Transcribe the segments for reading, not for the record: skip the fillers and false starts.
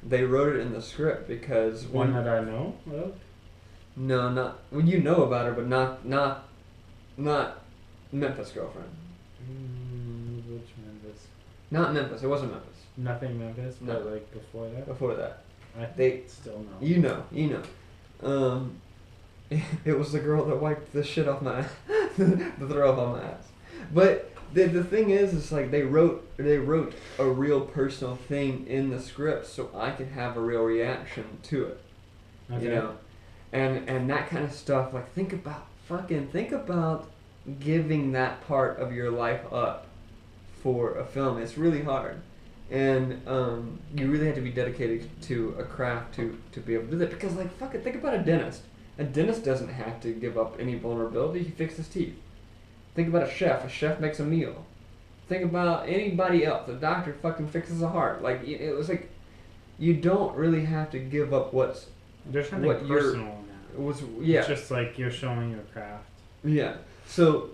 they wrote it in the script because one that I know of. No, not well. You know about her, but not Memphis girlfriend. Which Memphis? Not Memphis. It wasn't Memphis. Nothing Memphis, No. but like before that. Before that, They still know. You know. It was the girl that wiped the shit off my the throw up on my ass. But the thing is like they wrote a real personal thing in the script so I could have a real reaction to it. Okay. You know, and that kind of stuff. Like think about giving that part of your life up for a film. It's really hard. And you really have to be dedicated to a craft to be able to do that. Because, like, fuck it, think about a dentist. A dentist doesn't have to give up any vulnerability. He fixes his teeth. Think about a chef. A chef makes a meal. Think about anybody else. A doctor fucking fixes a heart. Like, it was like, you don't really have to give up what's... There's something personal now. Yeah. It's just like you're showing your craft. Yeah. So...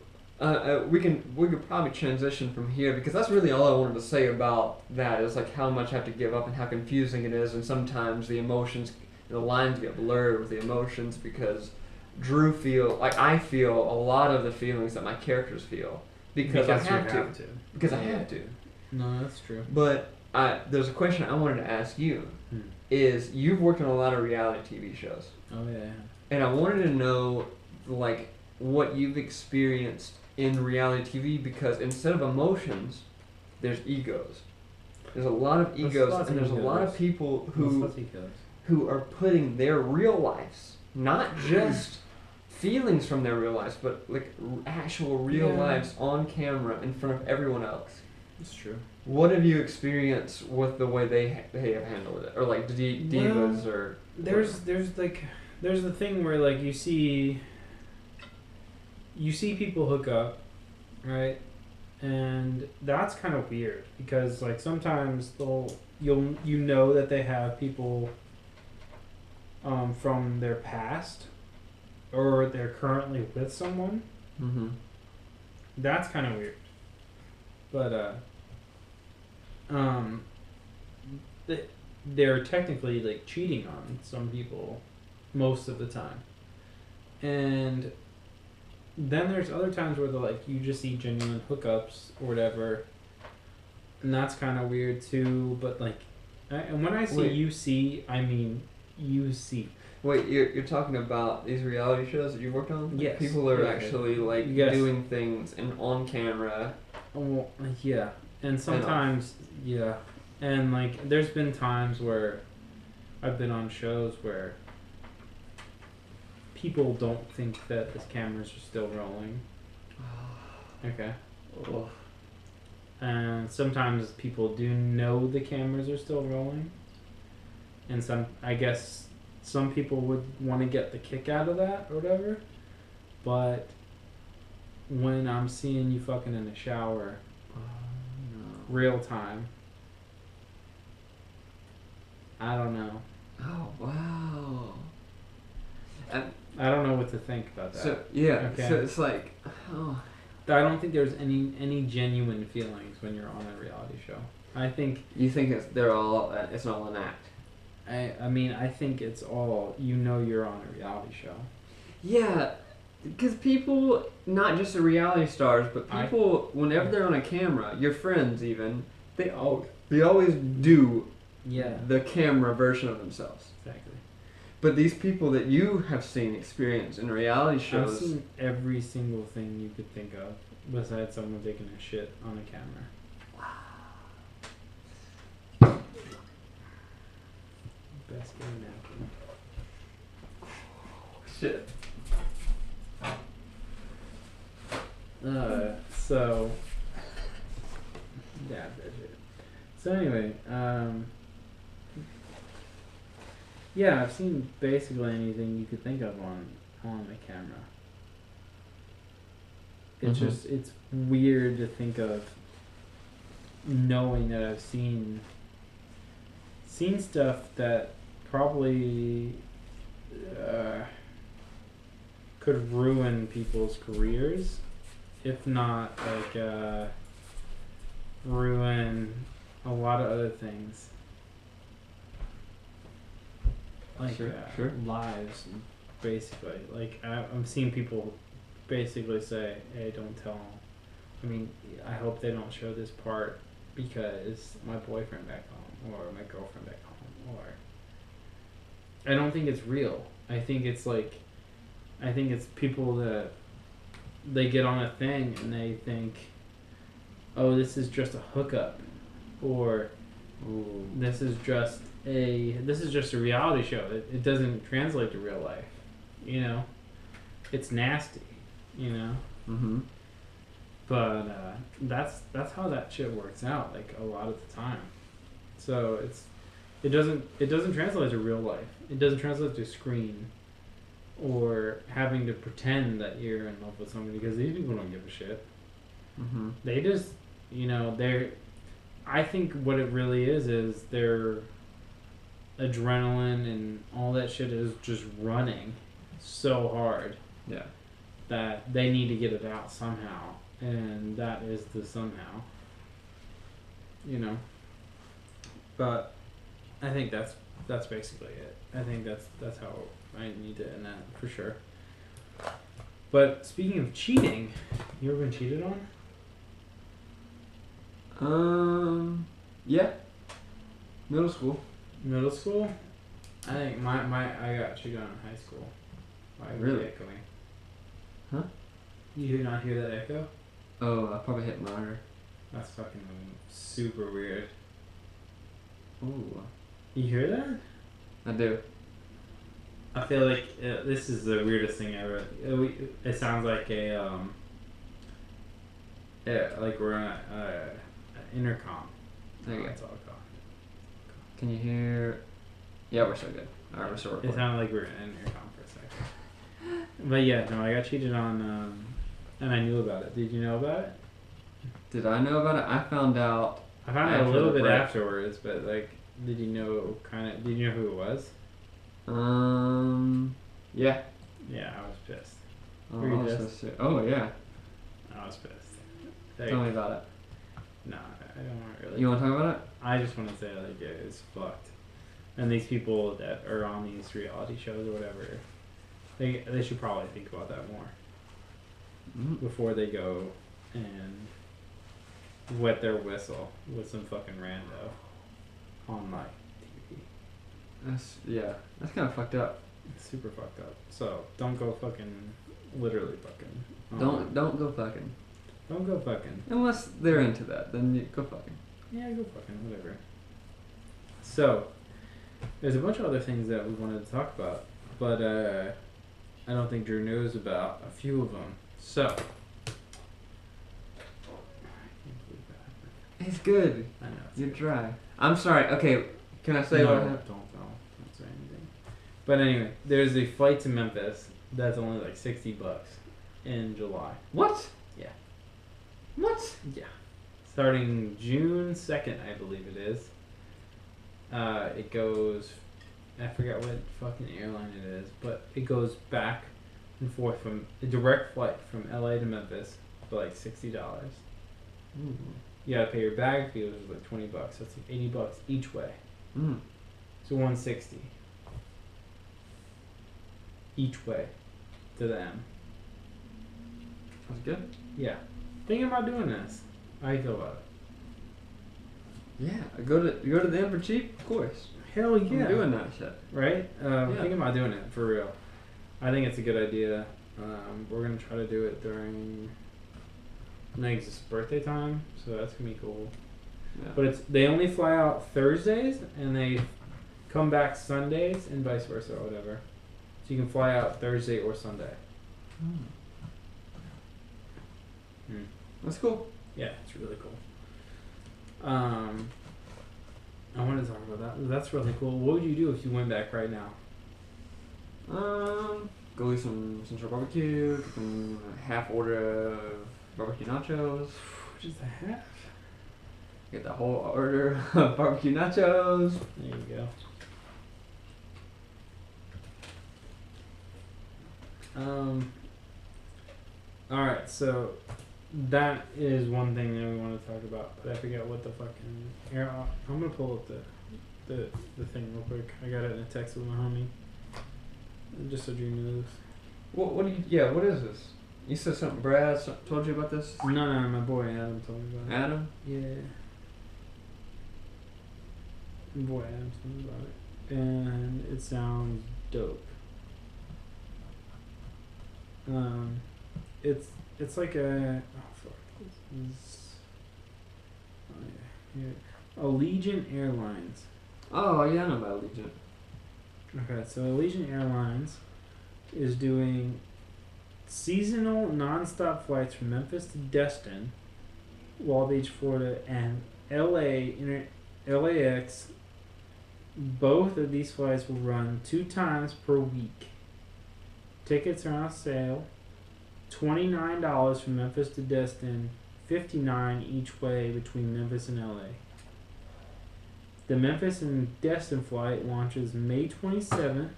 we could probably transition from here because that's really all I wanted to say about that is like how much I have to give up and how confusing it is, and sometimes the lines get blurred with the emotions because I feel a lot of the feelings that my characters feel because I have to. Because I have to. No, that's true. But there's a question I wanted to ask you is you've worked on a lot of reality TV shows. Oh yeah. And I wanted to know like what you've experienced in reality TV because instead of emotions, there's egos. There's a lot of egos, and there's a lot of people who are putting their real lives, not just feelings from their real lives, but like actual real lives on camera in front of everyone else. That's true. What have you experienced with the way they have handled it, or like divas or? There's the thing where like you see people hook up, right? And that's kind of weird because like sometimes you know that they have people from their past or they're currently with someone. Mm-hmm. That's kind of weird. But they're technically like cheating on some people most of the time. And then there's other times where you just see genuine hookups or whatever, and that's kind of weird too. But and when I say UC, I mean UC. Wait, you're talking about these reality shows that you worked on? Yes. People are actually doing things and on camera. Oh yeah, and sometimes and there's been times where I've been on shows where people don't think that the cameras are still rolling. Okay. Oh. And sometimes people do know the cameras are still rolling. And I guess some people would want to get the kick out of that or whatever. But when I'm seeing you fucking in the shower, real time, I don't know. Oh, wow. I don't know what to think about that. So Okay. So it's like, oh. I don't think there's any genuine feelings when you're on a reality show. I think you think it's all an act. I mean I think it's all you're on a reality show. Yeah, because people, not just the reality stars, but people whenever they're on a camera, your friends even, they always do the camera version of themselves. Exactly. But these people that you have seen experience in reality shows... I've seen every single thing you could think of besides someone taking a shit on a camera. Wow. Best game Shit. So... Yeah, that's it. So anyway, yeah, I've seen basically anything you could think of on the camera. It's just, it's weird to think of knowing that I've seen stuff that probably could ruin people's careers, if not ruin a lot of other things. like Sure. lives, basically. Like I'm seeing people basically say, "Hey, don't tell them." I mean, I hope they don't show this part because my boyfriend back home or my girlfriend back home, or I don't think it's real. I think it's people that they get on a thing and they think, oh, this is just a hookup, or Ooh. this is just a reality show. It doesn't translate to real life, you know. It's nasty, you know. Mm-hmm. But that's how that shit works out, like a lot of the time. So it doesn't translate to real life. It doesn't translate to screen, or having to pretend that you're in love with somebody, because these people don't give a shit. Mm-hmm. They just, they're. I think what it really is their adrenaline and all that shit is just running so hard. Yeah. That they need to get it out somehow, and that is the somehow. But I think that's basically it. I think that's how I need to end that for sure. But speaking of cheating, you ever been cheated on? Yeah. Middle school. Middle school? I think I got cheated on in high school. Really? Echoing. Huh? You did not hear that echo? Oh, I probably hit monitor. That's fucking super weird. Ooh. You hear that? I do. I feel like this is the weirdest thing ever. It sounds like like we're on an intercom. There you go. That's all it's called. Can you hear? Yeah, we're so good. All right, we're so It recording. sounded like we were in an intercom for a second. But yeah, no, I got cheated on, and I knew about it. Did you know about it? Did I know about it? I found out. I found out a After little the bit break. afterwards, but like, did you know who it was? Yeah. Yeah, I was pissed. Oh, Were you I was pissed? so sick. Oh yeah. I was pissed. Tell me about it. No, I don't want to really. You want to talk about it? I just want to say like it's fucked, and these people that are on these reality shows or whatever, they should probably think about that more before they go and wet their whistle with some fucking rando on my TV. That's kind of fucked up. It's super fucked up. So don't go fucking, literally fucking. Don't go fucking. Don't go fucking. Unless they're into that, then you go fucking. Yeah, go fucking, whatever. So, there's a bunch of other things that we wanted to talk about, but I don't think Drew knows about a few of them. So, I can't believe that. It's good. I know. You're dry. I'm sorry. Okay, can I say No, what happened? don't say anything. But anyway, there's a flight to Memphis that's only like $60 in July. What? Yeah. What? Yeah. Starting June 2nd, I believe it is. It goes, I forgot what fucking airline it is, but it goes back and forth from a direct flight from LA to Memphis for like $60. Ooh. You gotta pay your bag fee, which is like $20. That's like $80 each way. Mm. So $160 each way to them. That's good. Yeah. Thinking about doing this. How you feel about it? Yeah, go to them for cheap, of course. Hell yeah. I'm doing that shit. Right? Yeah. Thinking about doing it for real. I think it's a good idea. We're gonna try to do it during Meg's birthday time, so that's gonna be cool. Yeah. But they only fly out Thursdays and they come back Sundays and vice versa or whatever. So you can fly out Thursday or Sunday. That's cool. Yeah, it's really cool. I wanted to talk about that. That's really cool. What would you do if you went back right now? Go eat some Central Barbecue, get some half order of barbecue nachos. Just a half? Get the whole order of barbecue nachos. There you go. Alright, so that is one thing that we want to talk about, but I forget what the fucking... Here, I'm gonna pull up the the thing real quick. I got it in a text with my homie. Just so Drew knew this. What do you? Yeah, what is this? You said something. Brad told you about this. No, my boy Adam told me about it. Adam. Yeah. My boy Adam told me about it, and it sounds dope. It's like a Allegiant Airlines. Oh yeah, I know about Allegiant. Okay, so Allegiant Airlines is doing seasonal nonstop flights from Memphis to Destin, Wall Beach, Florida, and LAX. Both of these flights will run 2 times per week. Tickets are on sale. $29 from Memphis to Destin, $59 each way between Memphis and LA. The Memphis and Destin flight launches May 27th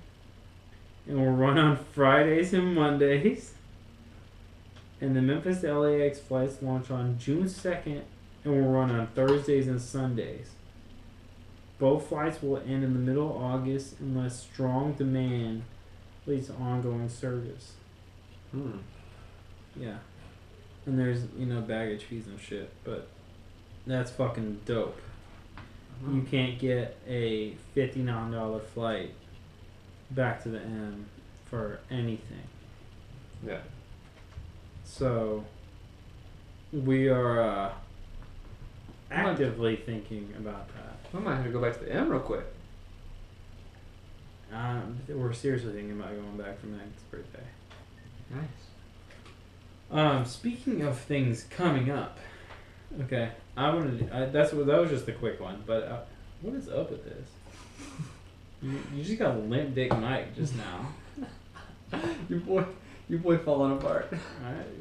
and will run on Fridays and Mondays. And the Memphis to LAX flights launch on June 2nd and will run on Thursdays and Sundays. Both flights will end in the middle of August unless strong demand leads to ongoing service. Yeah. And there's, baggage fees and shit, but that's fucking dope. You can't get a $59 flight back to the M for anything. Yeah. So we are actively thinking about that. I might have to go back to the M real quick. We're seriously thinking about going back for Meg's birthday. Nice. Speaking of things coming up, okay, that was just the quick one, but what is up with this? You just got a limp dick mic just now. Your boy falling apart.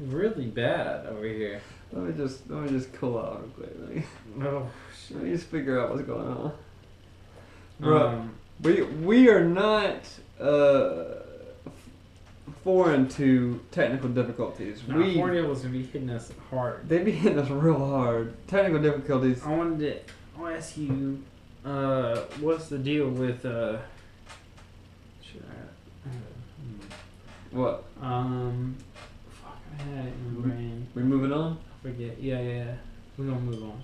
Really bad over here. Let me just cool out real quick. Oh shit. Let me just figure out what's going on. Bro, we are not foreign to technical difficulties. Hornible's gonna be hitting us hard. They be hitting us real hard. Technical difficulties. I'll ask you, what's the deal with What? Fuck, I had it in my brain. We moving on? I forget. Yeah. We're gonna move on.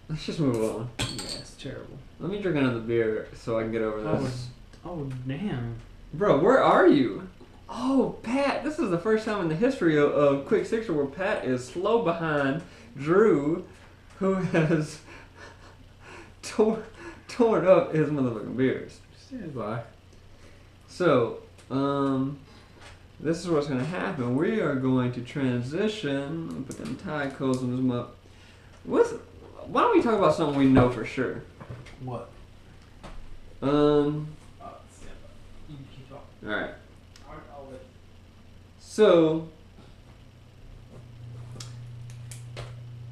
Let's just move on. Yeah, it's terrible. Let me drink another beer so I can get over this. Oh damn. Bro, where are you? Oh, Pat, this is the first time in the history of Quick Sixer where Pat is slow behind Drew, who has torn up his motherfucking beers. Stand by. So, this is what's going to happen. We are going to transition. Let me put them tide codes on this up. Why don't we talk about something we know for sure? What? Stand by. You can keep talking. Alright. I'll let. So,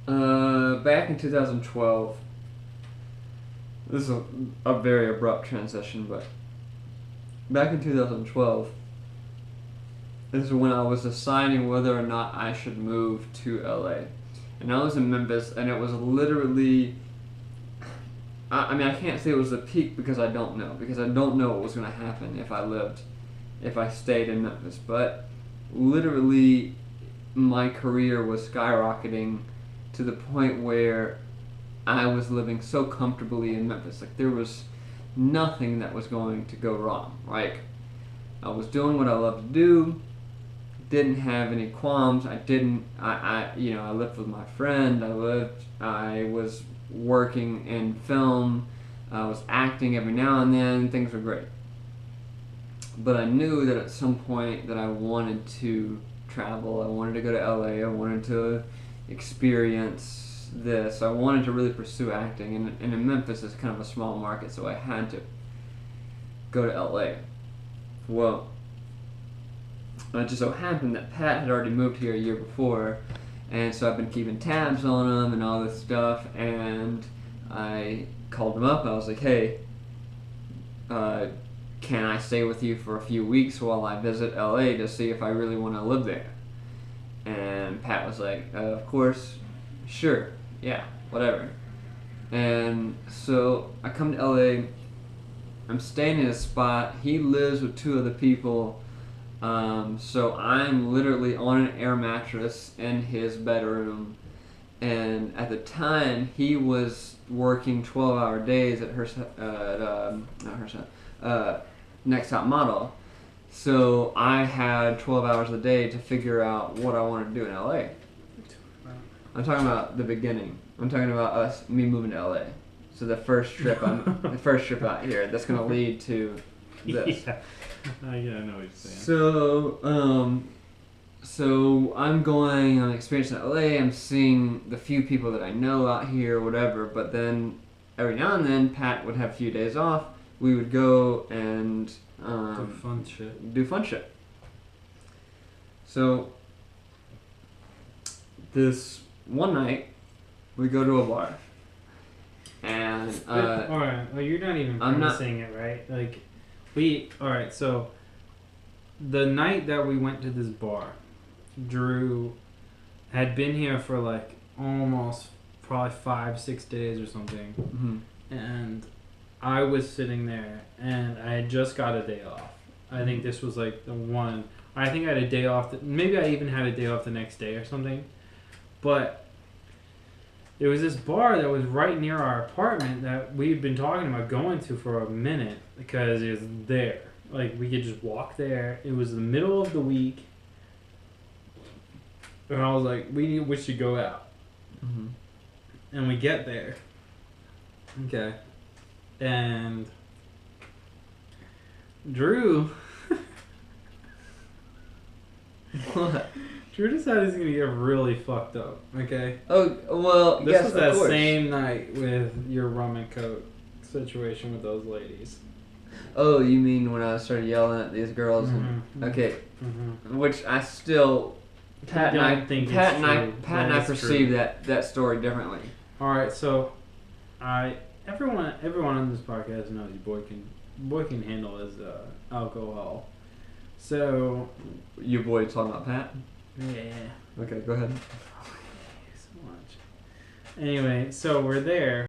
back in 2012, this is a very abrupt transition, but back in 2012, this is when I was deciding whether or not I should move to LA. And I was in Memphis, and it was literally, I can't say it was the peak because I don't know what was going to happen if I stayed in Memphis. But literally, my career was skyrocketing to the point where I was living so comfortably in Memphis. Like, there was nothing that was going to go wrong. Like, I was doing what I love to do. Didn't have any qualms. I lived with my friend. I was working in film. I was acting every now and then. Things were great. But I knew that at some point that I wanted to travel. I wanted to go to LA. I wanted to experience this. I wanted to really pursue acting. And in Memphis, it's kind of a small market, so I had to go to LA. Well, it just so happened that Pat had already moved here a year before, and so I've been keeping tabs on him and all this stuff, and I called him up. I was like, hey, can I stay with you for a few weeks while I visit LA to see if I really want to live there? And Pat was like, of course, sure, yeah, whatever. And so I come to LA, I'm staying in a spot. He lives with 2 other people. So I'm literally on an air mattress in his bedroom. And at the time, he was working 12-hour days at Next Top Model. So I had 12 hours a day to figure out what I wanted to do in LA. I'm talking about the beginning. I'm talking about me moving to LA. So the first trip out here, that's gonna lead to this. Yeah. I know what you're saying. So I'm going on experience in LA. I'm seeing the few people that I know out here, or whatever. But then every now and then, Pat would have a few days off. We would go and do fun shit. So this one night, we go to a bar, and all right. Well, you're not even saying it right. Like, all right. So the night that we went to this bar, Drew had been here for like almost probably 5-6 days or something, and I was sitting there, and I had just got a day off. I think this was like the one. I think I had a day off. Maybe I even had a day off the next day or something. But there was this bar that was right near our apartment that we'd been talking about going to for a minute because it was there. Like, we could just walk there. It was the middle of the week. And I was like, we should go out. And we get there. Okay. And Drew... What? Drew decided he's gonna get really fucked up, okay? Oh, well, this yes, was of that course. same night with your rum and coke situation with those ladies. Oh, you mean when I started yelling at these girls? Okay. Which I still... Pat and I perceive that story differently. Alright, so everyone on this podcast knows your boy can handle his alcohol. So your boy talking about Pat? Yeah. Okay, go ahead. So much. Anyway, so we're there.